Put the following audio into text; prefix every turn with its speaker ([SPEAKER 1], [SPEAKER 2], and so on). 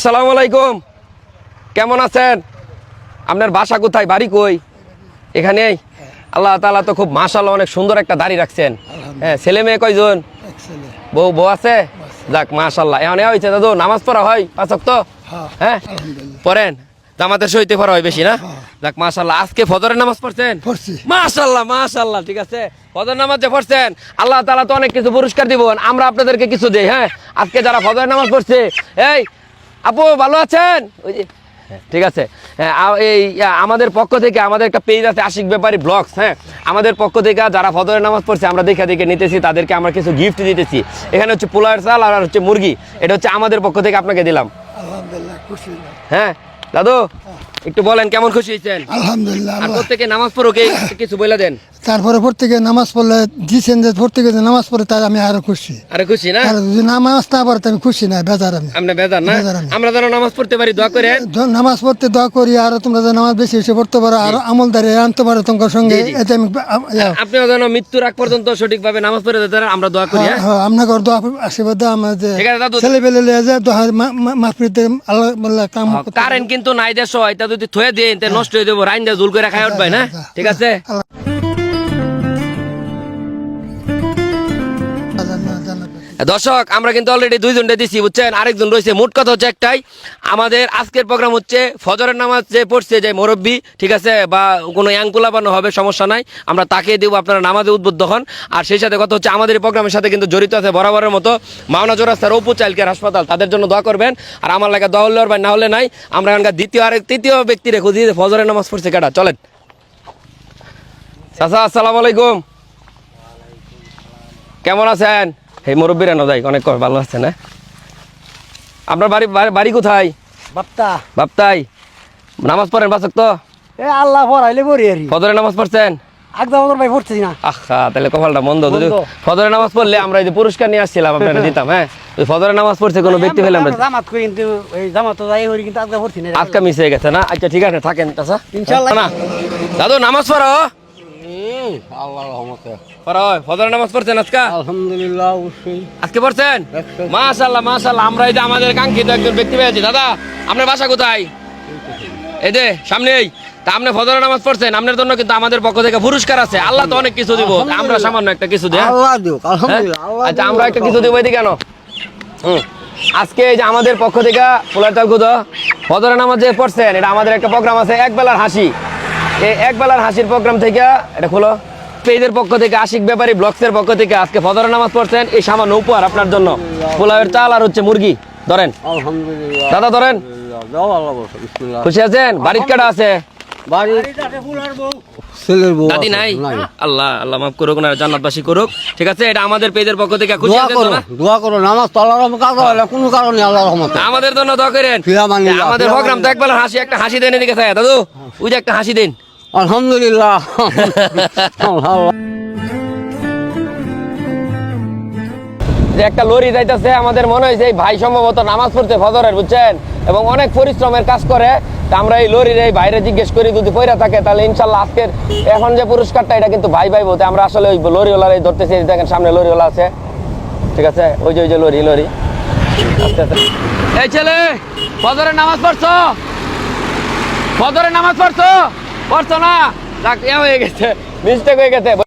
[SPEAKER 1] আসসালামু আলাইকুম, কেমন আছেন? আপনার বাসা কোথায়, বাড়ি কই? এখানেই। আল্লাহ তাআলা তো খুব মাশাআল্লাহ অনেক সুন্দর একটা দাড়ি রাখছেন। হ্যাঁ, ছেলে মেয়ে কয়জন? বউ আছে? যাক মাশাআল্লাহ। এখন হয়েছে দাদু, নামাজ পড়া হয় পাঁচ ওয়াক্ত? হ্যাঁ পড়েন, জামাতের সহিতে পড়া হয় বেশি না? যাক মাশাআল্লাহ। আজকে ফজরের নামাজ পড়ছেন? মাশাআল্লাহ মাশাআল্লাহ। ঠিক আছে, ফজর নামাজ যে পড়ছেন আল্লাহ তাআলা তো অনেক কিছু পুরস্কার দিবেন, আমরা আপনাদেরকে কিছু দেই। হ্যাঁ, আজকে যারা ফজরের নামাজ পড়ছে, এই আপু ভালো আছেন? ওই যে ঠিক আছে। হ্যাঁ, এই আমাদের পক্ষ থেকে আমাদের একটা পেজ আছে আশিক ব্যাপারী ব্লগস। হ্যাঁ, আমাদের পক্ষ থেকে যারা ফজরের নামাজ পড়ছে আমরা দেখে দেখে নিতেছি, তাদেরকে আমরা কিছু গিফট দিতেছি। এখানে হচ্ছে পোলার চাল আর হচ্ছে মুরগি, এটা হচ্ছে আমাদের পক্ষ থেকে আপনাকে দিলাম।
[SPEAKER 2] আলহামদুলিল্লাহ, খুশি।
[SPEAKER 1] হ্যাঁ দাদু, একটু বলেন কেমন খুশি হয়েছেন?
[SPEAKER 2] আলহামদুলিল্লাহ।
[SPEAKER 1] আর প্রত্যেকে নামাজ পড়ো, কিছু বলে দেন।
[SPEAKER 2] তারপরে প্রত্যেকে নামাজ পড়লে দিচ্ছেন যে প্রত্যেকে যে নামাজ পড়ে তার আমি আরো খুশি।
[SPEAKER 1] আরে খুশি না?
[SPEAKER 2] আর যদি নামাজ না পড়ে আমি খুশি না, বেজার আমি।
[SPEAKER 1] আপনি বেজার না? আমরা যেন নামাজ পড়তে পারি, দোয়া করেন।
[SPEAKER 2] নামাজ পড়তে দোয়া করি, আর তোমরা যে নামাজ বেশি বেশি পড়তে পারো, আর আমলদারি আনতে পারো তোমার সঙ্গে, এতে আমি।
[SPEAKER 1] আপনিও যেন মৃত্যুর আগ পর্যন্ত সঠিকভাবে নামাজ পড়ে যেতে আমরা দোয়া করি।
[SPEAKER 2] আপনাকে দোয়া আশীর্বাদ আমাদের ছেলে পেলে লিয়ে যায় মাহফিলতে আল্লাহ কাম।
[SPEAKER 1] কারেন্ট কিন্তু নাই দেশ, এটা যদি থয়ে দিয়ে নষ্ট হয়ে যাবো, রাইন দিয়ে জুল করে খাই উঠবে না। ঠিক আছে। দর্শক, আমরা কিন্তু অলরেডি দুইজনটা দিছি, বুঝছেন? আরেকজন রয়েছে। মোট কথা হচ্ছে একটাই, আমাদের আজকের প্রোগ্রাম হচ্ছে ফজরের নামাজ যে পড়ছে যে মুরব্বী, ঠিক আছে, বা কোনো ইয়াংকুলা বানো হবে, সমস্যা নাই, আমরা তাকে দেবো, আপনারা নামাজে উদ্বুদ্ধ হন। আর সেই সাথে কথা হচ্ছে আমাদের এই প্রোগ্রামের সাথে কিন্তু জড়িত আছে বরাবরের মতো মাওনা চৌরাস্তার অপু চাইল্ড কেয়ার হাসপাতাল, তাদের জন্য দোয়া করবেন। আর আমার লাগা দোয়া হলে ভাই, না হলে নাই। আমরা এখানকার দ্বিতীয় আর তৃতীয় ব্যক্তি রেখে দিয়ে ফজরের নামাজ পড়ছে কেটা, চলেন। চাচা আসসালামু আলাইকুম, কেমন আছেন? এই মুরব্বীরা না যাই অনেক ভালো আছে না? আপনার বাড়ি কোথায়? বাপ্তাই। নামাজ পড়েন পাঁচ ওয়াক্ত?
[SPEAKER 2] আল্লাহ পড়াইলে পড়ি আর
[SPEAKER 1] ফজরের নামাজ পড়ছেন?
[SPEAKER 2] ভাই পড়ছি না।
[SPEAKER 1] আহা, তাহলে কপালটা মন্দ। যদি ফজরের নামাজ পড়লে আমরা এই যে পুরস্কার নিয়ে আসছিলাম আপনারা দিতাম। হ্যাঁ, ফজরের নামাজ পড়ছে কোনো ব্যক্তি পেলাম না।
[SPEAKER 2] জামাত কই, কিন্তু এই জামাত তো যাই হই, কিন্তু আজকে পড়ছি না।
[SPEAKER 1] আজকে মিস হয়ে গেছে না? আচ্ছা ঠিক আছে, থাকেন চাচা ইনশাআল্লাহ। না দাদু, নামাজ পড়ো।
[SPEAKER 2] আল্লাহর রহমতে
[SPEAKER 1] পড়ো। ফজরের নামাজ পড়ছেন আজকে?
[SPEAKER 2] আলহামদুলিল্লাহ, অবশ্যই
[SPEAKER 1] আজকে পড়ছেন? মাশাআল্লাহ মাশাআল্লাহ। আমরা এই যে আমাদের কাঙ্ক্ষিত একজন ব্যক্তি পেয়েছি। দাদা, আপনার বাসা কোথায়? এই যে সামনেই। তা আপনি ফজরের নামাজ পড়ছেন, আপনার জন্য কিন্তু আমাদের পক্ষ থেকে পুরস্কার আছে। আল্লাহ তো অনেক কিছু দিব, আমরা সামান্য একটা কিছু দেই।
[SPEAKER 2] আল্লাহ দিও, আলহামদুলিল্লাহ।
[SPEAKER 1] আচ্ছা, আমরা একটা কিছু দেবো, এদিকে কেন? আজকে এই যে আমাদের পক্ষ থেকে পোলার চাল কুদো ফজরের নামাজ যে পড়ছেন, এটা আমাদের একটা প্রোগ্রাম আছে এক বেলার হাসি। এই এক বেলার হাসির প্রোগ্রাম থেকে এটা খোলো, পেজের পক্ষ থেকে আশিক ব্যাপারী ব্লগসের পক্ষ থেকে আজকে ফজরের নামাজ পড়ছেন, এই সামান্য উপহার আপনার জন্য। পোলাওয়ের চাল আর হচ্ছে মুরগি, ধরেন।
[SPEAKER 2] আলহামদুলিল্লাহ
[SPEAKER 1] দাদা ধরেন। খুশি আছেন? বাড়ির কাটা আছে? দাদি নাই? আল্লাহ আল্লাহ মাফ করুক, না জান্নাতবাসী করুক। ঠিক আছে, এটা আমাদের পেজের পক্ষ থেকে। খুশি আছেন?
[SPEAKER 2] দোয়া করো, নামাজ তো আল্লাহর রহমতে কাজ হয় না, কোনো কারণে আল্লাহর রহমতে
[SPEAKER 1] আমাদের জন্য দোয়া করেন। আমাদের প্রোগ্রাম তো একবার হাসি, একটা হাসি দেন এদিকে চাই দাদু, ওই যে একটা হাসি দিন।
[SPEAKER 2] আলহামদুলিল্লাহ।
[SPEAKER 1] যে একটা লরি যাইতেছে, আমাদের মনে হয়েছে এই ভাই সম্ভবত নামাজ পড়তে ফজরের, বুঝছেন, এবং অনেক পরিশ্রমের কাজ করে। তা আমরা এই লরির এই বাইরে জিজ্ঞেস করি, যদি পয়রা থাকে তাহলে ইনশাল্লাহ আজকের এখন যে পুরস্কারটা এটা কিন্তু ভাই ভাই বলতে আমরা আসলে ওই লরিওয়ালার এই ধরতেছি। দেখেন সামনে লরিওয়ালা আছে, ঠিক আছে, ওই যে লরি। আস্তে আস্তে। এই ছেলে, ফজরের নামাজ পড়ছো? ফজরের নামাজ পড়ছো না? যাক, হয়ে গেছে, মিস্টেক হয়ে গেছে।